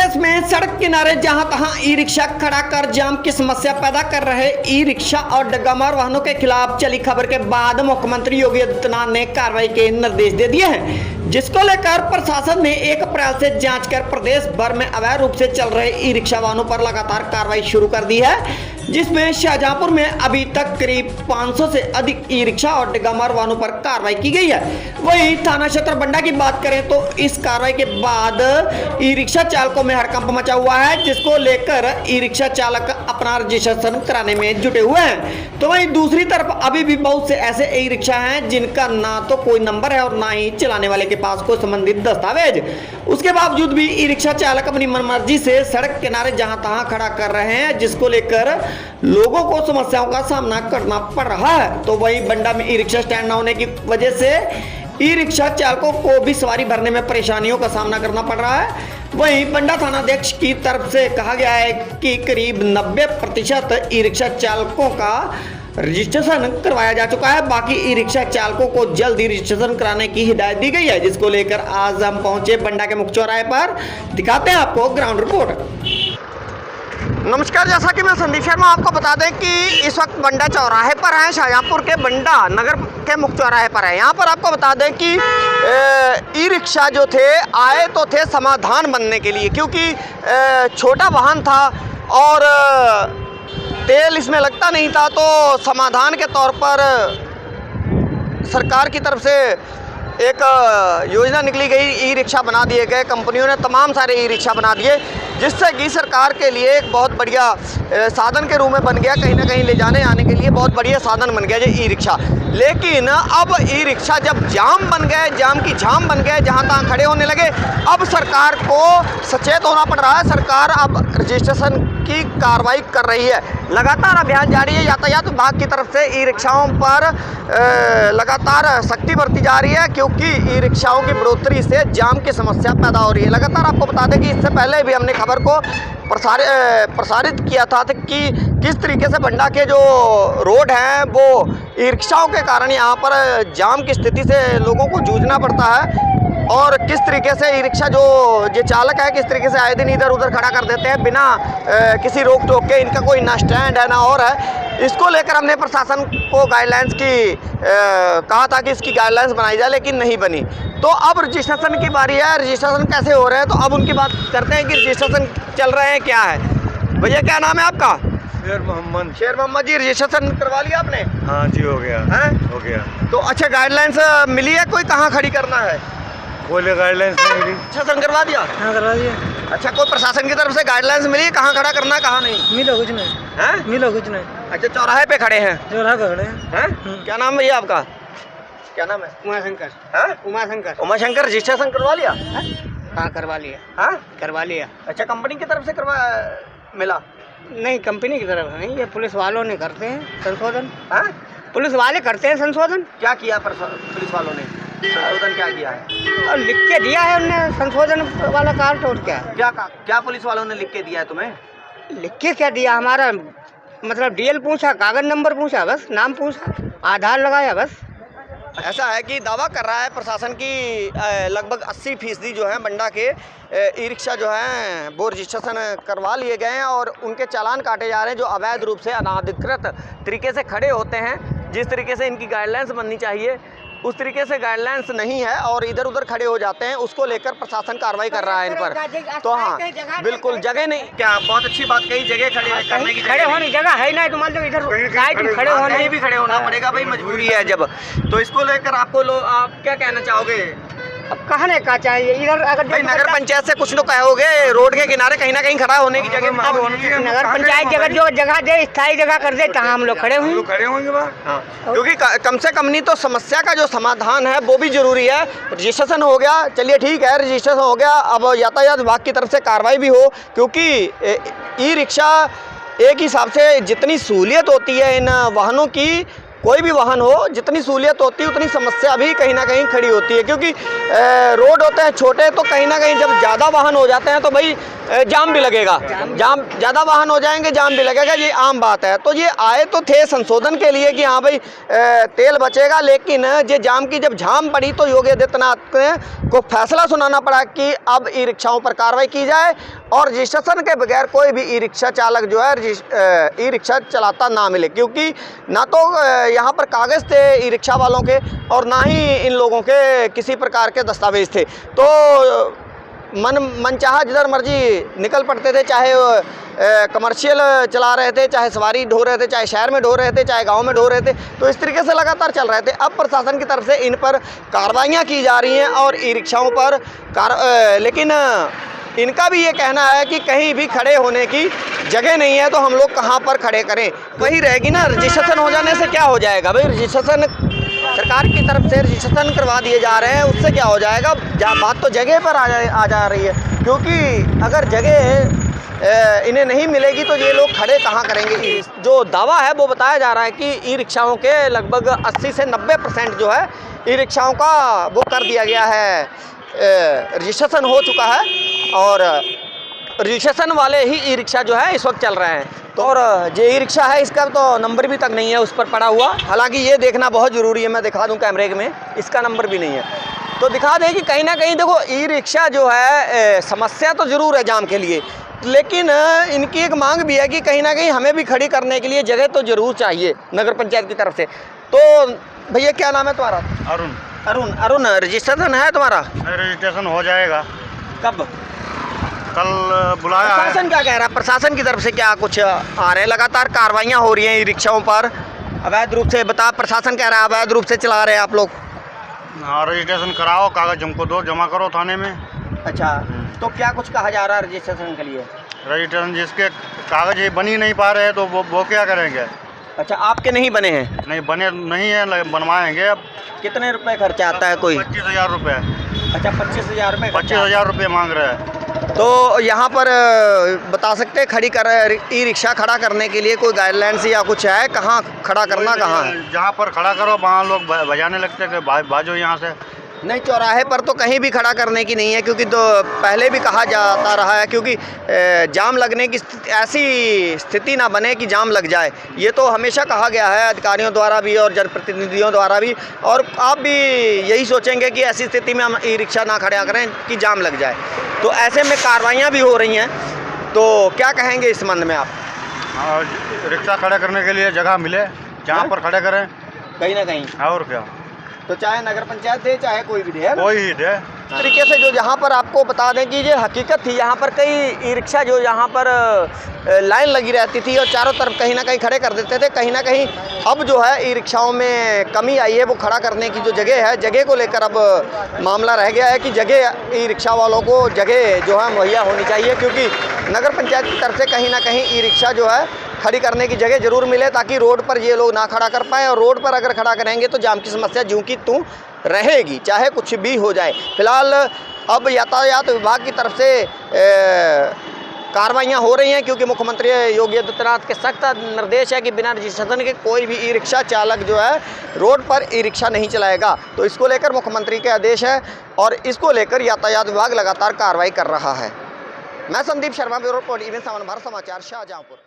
प्रदेश में सड़क किनारे जहां तहां ई रिक्शा खड़ा कर जाम की समस्या पैदा कर रहे ई रिक्शा और डग्गामार वाहनों के खिलाफ चली खबर के बाद मुख्यमंत्री योगी आदित्यनाथ ने कार्रवाई के निर्देश दे दिए हैं, जिसको लेकर प्रशासन ने 1 अप्रैल से जांच कर प्रदेश भर में अवैध रूप से चल रहे ई रिक्शा वाहनों पर लगातार कार्रवाई शुरू कर दी है, जिसमें शाहजहांपुर में अभी तक करीब 500 से अधिक ई रिक्शा और डग्गामार वाहनों पर कार्रवाई की गई है। वहीं थाना क्षेत्र बंडा की बात करें तो इस कार्रवाई के बाद ई रिक्शा चालकों में हड़कंप मचा हुआ है, जिसको लेकर ई रिक्शा चालक अपना रजिस्ट्रेशन कराने में जुटे हुए हैं। तो वहीं दूसरी तरफ अभी भी बहुत से ऐसे ई रिक्शा हैं जिनका ना तो कोई नंबर है और ना ही चलाने वाले के पास कोई संबंधित दस्तावेज। उसके बावजूद भी ई रिक्शा चालक अपनी मनमर्जी से सड़क किनारे जहां तहां खड़ा कर रहे हैं, जिसको लेकर लोगों को समस्याओं का सामना करना पड़ रहा है। तो वहीं बंडा में ई रिक्शा स्टैंड न होने की वजह से ई रिक्शा चालकों को भी सवारी भरने में परेशानियों का सामना करना पड़ रहा है। वहीं बंडा थानाध्यक्ष की तरफ से कहा गया है कि करीब 90% ई रिक्शा चालकों का रजिस्ट्रेशन करवाया जा चुका है। बाकी ई रिक्शा चालकों को जल्द ही रजिस्ट्रेशन कराने की हिदायत दी गई है, जिसको लेकर आज हम पहुंचे बंडा के मुख्य चौराहे पर। दिखाते हैं आपको ग्राउंड रिपोर्ट। नमस्कार, जैसा कि मैं संदीप शर्मा आपको बता दें कि इस वक्त बंडा चौराहे पर है, शाहजहांपुर के बंडा नगर के मुख्य चौराहे पर है। यहाँ पर आपको बता दें कि ई रिक्शा जो थे आए तो थे समाधान बनने के लिए, क्योंकि छोटा वाहन था और तेल इसमें लगता नहीं था, तो समाधान के तौर पर सरकार की तरफ से एक योजना निकली गई, ई रिक्शा बना दिए गए। कंपनियों ने तमाम सारे ई रिक्शा बना दिए, जिससे कि सरकार के लिए एक बहुत बढ़िया साधन के रूप में बन गया, कहीं ना कहीं ले जाने आने के लिए बहुत बढ़िया साधन बन गया ये ई रिक्शा। लेकिन अब ई रिक्शा जब जाम बन गए, जाम की झाम बन गए, जहाँ तहाँ खड़े होने लगे, अब सरकार को सचेत होना पड़ रहा है। सरकार अब रजिस्ट्रेशन की कार्रवाई कर रही है। लगातार अभियान जारी है। यातायात विभाग की तरफ से ई रिक्शाओं पर लगातार सख्ती बरती जा रही है, क्योंकि ई रिक्शाओं की बढ़ोतरी से जाम की समस्या पैदा हो रही है। लगातार आपको बता दें कि इससे पहले भी हमने खबर को प्रसारित किया था कि किस तरीके से बंडा के जो रोड हैं वो ई रिक्शाओं के कारण यहाँ पर जाम की स्थिति से लोगों को जूझना पड़ता है, और किस तरीके से ई रिक्शा जो चालक है किस तरीके से आए दिन इधर उधर खड़ा कर देते हैं बिना किसी रोक टोक के। इनका कोई ना स्टैंड है ना और है। इसको लेकर हमने प्रशासन को गाइडलाइंस की कहा था कि इसकी गाइडलाइंस बनाई जाए, लेकिन नहीं बनी। तो अब रजिस्ट्रेशन की बारी है। रजिस्ट्रेशन कैसे हो रहे हैं, तो अब उनकी बात करते हैं कि रजिस्ट्रेशन चल रहे हैं क्या है। भैया क्या नाम है आपका? शेर मोहम्मद। शेर मोहम्मद जी, रजिस्ट्रेशन करवा लिया आपने? हाँ जी, हो गया है, हो गया। तो अच्छा, गाइडलाइंस मिली है कोई कहाँ खड़ी करना है? बोले गाइडलाइंस नहीं मिली। रजिस्ट्रेशन करवा दिया? हाँ, करवा दिया। अच्छा, कोई प्रशासन की तरफ से गाइडलाइंस मिली कहाँ खड़ा करना है कहाँ नहीं? मिलो कुछ नहीं है, मिलो कुछ नहीं। अच्छा, चौराहे पे खड़े हैं? चौराहे पे खड़े हैं। क्या नाम भैया आपका? क्या नाम है? उमाशंकर। उमाशंकर। उमाशंकर, रजिस्ट्रेशन करवा लिया? हाँ, करवा लिया। हाँ, करवा लिया। अच्छा, कंपनी की तरफ से करवा मिला? नहीं, कंपनी की तरफ नहीं, ये पुलिस वालों ने करते हैं संशोधन। हाँ, पुलिस वाले करते हैं संशोधन। क्या किया पुलिस वालों ने? संशोधन क्या किया है? और लिख के दिया है उन्होंने संशोधन वाला कार्ड। और क्या पुलिस वालों ने लिख के दिया है तुम्हें? लिख के क्या दिया? हमारा मतलब डीएल पूछा, कागज नंबर पूछा, बस नाम पूछा, आधार लगाया, बस। ऐसा है कि दावा कर रहा है प्रशासन की लगभग 80% जो है बंडा के ई रिक्शा जो हैं वो रजिस्ट्रेशन करवा लिए गए हैं, और उनके चालान काटे जा रहे हैं जो अवैध रूप से अनाधिकृत तरीके से खड़े होते हैं। जिस तरीके से इनकी गाइडलाइंस बननी चाहिए उस तरीके से गाइडलाइंस नहीं है, और इधर उधर खड़े हो जाते हैं। उसको लेकर प्रशासन कार्रवाई कर रहा है इन पर। तो हाँ, बिल्कुल जगह नहीं। क्या बहुत अच्छी बात कही, जगह करने की खड़े होने जगह है ना, तो मान लो इधर साइड में खड़े होने भी खड़े होना पड़ेगा भाई, मजबूरी है जब। तो इसको लेकर आप क्या कहना चाहोगे? अब कहने का चाहिए, इधर अगर भाई नगर पंचायत से कुछ तो कहोगे, रोड के किनारे कहीं ना कहीं खड़ा होने की जगह। नगर पंचायत जगह जो जगह दे, स्थायी जगह कर दे, कहाँ हम लोग खड़े हुए खड़े होंगे वहाँ। हाँ, क्योंकि कम से कम नहीं तो समस्या का जो समाधान है वो भी जरूरी है। रजिस्ट्रेशन हो गया, चलिए ठीक है, रजिस्ट्रेशन हो गया। अब यातायात विभाग की तरफ से कार्रवाई भी हो, क्योंकि ई रिक्शा एक हिसाब से जितनी सहूलियत होती है इन वाहनों की, कोई भी वाहन हो, जितनी सहूलियत होती है उतनी समस्या भी कहीं ना कहीं खड़ी होती है, क्योंकि रोड होते हैं छोटे, तो कहीं ना कहीं जब ज़्यादा वाहन हो जाते हैं तो भाई जाम भी लगेगा, जाम ज़्यादा वाहन हो जाएंगे, जाम भी लगेगा, ये आम बात है। तो ये आए तो थे संशोधन के लिए कि हाँ भाई तेल बचेगा, लेकिन ये जाम की जब झाम पड़ी तो योगी आदित्यनाथ को फैसला सुनाना पड़ा कि अब ई रिक्शाओं पर कार्रवाई की जाए और रजिस्ट्रेशन के बगैर कोई भी ई रिक्शा चालक जो है ई रिक्शा चलाता ना मिले, क्योंकि ना तो यहाँ पर कागज़ थे ई रिक्शा वालों के और ना ही इन लोगों के किसी प्रकार के दस्तावेज थे। तो मनचाहा जिधर मर्जी निकल पड़ते थे, चाहे कमर्शियल चला रहे थे, चाहे सवारी ढो रहे थे, चाहे शहर में ढो रहे थे, चाहे गांव में ढो रहे थे, तो इस तरीके से लगातार चल रहे थे। अब प्रशासन की तरफ से इन पर कार्रवाइयाँ की जा रही हैं और ई रिक्शाओं पर लेकिन इनका भी ये कहना है कि कहीं भी खड़े होने की जगह नहीं है, तो हम लोग कहाँ पर खड़े करें, वही रहेगी ना। रजिस्ट्रेशन हो जाने से क्या हो जाएगा भाई, रजिस्ट्रेशन सरकार की तरफ से रजिस्ट्रेशन करवा दिए जा रहे हैं, उससे क्या हो जाएगा, बात तो जगह पर आ जा रही है, क्योंकि अगर जगह इन्हें नहीं मिलेगी तो ये लोग खड़े कहाँ करेंगे। जो दावा है वो बताया जा रहा है कि ई रिक्शाओं के लगभग 80 से 90% जो है ई रिक्शाओं का वो कर दिया गया है, रजिस्ट्रेशन हो चुका है और रजिस्ट्रेशन वाले ही ई रिक्शा जो है इस वक्त चल रहे हैं। तो और जो ई रिक्शा है इसका तो नंबर भी तक नहीं है उस पर पड़ा हुआ, हालांकि ये देखना बहुत ज़रूरी है, मैं दिखा दूं कैमरे में, इसका नंबर भी नहीं है, तो दिखा दें कि कहीं ना कहीं देखो ई रिक्शा जो है समस्या तो ज़रूर है जाम के लिए, लेकिन इनकी एक मांग भी है कि कहीं ना कहीं हमें भी खड़ी करने के लिए जगह तो ज़रूर चाहिए नगर पंचायत की तरफ से। तो भैया क्या नाम है तुम्हारा? अरुण। अरुण, अरुण रजिस्ट्रेशन है तुम्हारा? रजिस्ट्रेशन हो जाएगा। कब? कल बुलाया है। प्रशासन क्या कह रहा है? प्रशासन की तरफ से क्या कुछ आ रहे हैं? लगातार कार्रवाइयाँ हो रही हैं ई रिक्शाओं पर अवैध रूप से, बता प्रशासन कह रहा है अवैध रूप से चला रहे हैं आप लोग। हाँ, रजिस्ट्रेशन कराओ, कागज हमको दो, जमा करो थाने में। अच्छा, तो क्या कुछ कहा जा रहा है रजिस्ट्रेशन के लिए? रजिस्ट्रेशन जिसके कागज ये बन ही नहीं पा रहे हैं तो वो क्या करेंगे? अच्छा, आपके नहीं बने हैं? नहीं बने नहीं है, बनवाएंगे। अब कितने रुपए खर्चा आता है कोई? 25,000 रुपये। अच्छा, 25,000 रुपये? 25,000 रुपये मांग रहे हैं। तो यहाँ पर बता सकते हैं खड़ी कर ई रिक्शा खड़ा करने के लिए कोई गाइडलाइंस या कुछ है? कहाँ खड़ा करना, कहाँ है? जहाँ पर खड़ा करो वहाँ लोग बजाने लगते हैं कि बाजो यहाँ से। नहीं, चौराहे पर तो कहीं भी खड़ा करने की नहीं है, क्योंकि तो पहले भी कहा जाता रहा है, क्योंकि जाम लगने की ऐसी स्थिति ना बने कि जाम लग जाए, ये तो हमेशा कहा गया है अधिकारियों द्वारा भी और जनप्रतिनिधियों द्वारा भी, और आप भी यही सोचेंगे कि ऐसी स्थिति में हम ई रिक्शा ना खड़ा करें कि जाम लग जाए। तो ऐसे में कार्रवाइयाँ भी हो रही हैं, तो क्या कहेंगे इस संबंध में आप? रिक्शा खड़े करने के लिए जगह मिले जहाँ पर खड़े करें कहीं ना कहीं, और क्या, तो चाहे नगर पंचायत दे चाहे कोई भी दे, कोई ही दे। इस तरीके से जो यहाँ पर आपको बता दें कि ये हकीकत थी, यहाँ पर कई ई रिक्शा जो यहाँ पर लाइन लगी रहती थी और चारों तरफ कहीं ना कहीं खड़े कर देते थे। कहीं ना कहीं अब जो है ई रिक्शाओं में कमी आई है, वो खड़ा करने की जो जगह है, जगह को लेकर अब मामला रह गया है कि जगह ई रिक्शा वालों को जगह जो है मुहैया होनी चाहिए, क्योंकि नगर पंचायत की तरफ से कहीं ना कहीं ई रिक्शा जो है खड़ी करने की जगह ज़रूर मिले, ताकि रोड पर ये लोग ना खड़ा कर पाएँ, और रोड पर अगर खड़ा करेंगे तो जाम की समस्या ज्यों की त्यों रहेगी, चाहे कुछ भी हो जाए। फिलहाल अब यातायात विभाग की तरफ से कार्रवाइयाँ हो रही हैं, क्योंकि मुख्यमंत्री योगी आदित्यनाथ के सख्त निर्देश है कि बिना रजिस्ट्रेशन के कोई भी ई रिक्शा चालक जो है रोड पर ई रिक्शा नहीं चलाएगा। तो इसको लेकर मुख्यमंत्री के आदेश है और इसको लेकर यातायात विभाग लगातार कार्रवाई कर रहा है। मैं Sandeep Sharma, bureau report, event 7 Bharat समाचार, शाहजहाँपुर।